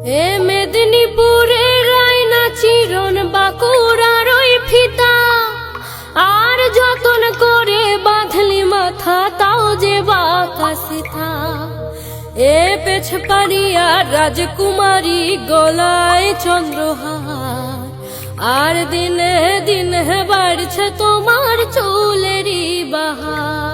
এ মেদিনীপুরের রায়না চিরন বাঁকুড়ার ওই ফিতা, আর যতন করে বাঁধলি মাথা তাও যে বাতাসিথা। এ পেছপাড়িয়ার রাজকুমারী গলায় চন্দ্রহার, আর দিনে দিনে বাড়ছে তোমার চুলেরই বাহার।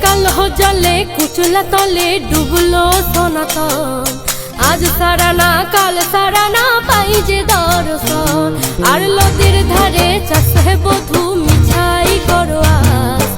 কালো জলে কুচলা তলে ডুবলো সনাতন, আজ সারানা কাল সারানা পাই যে দর্শন। আর নদীর ধারে চাষে বধু মিছাই করো আস,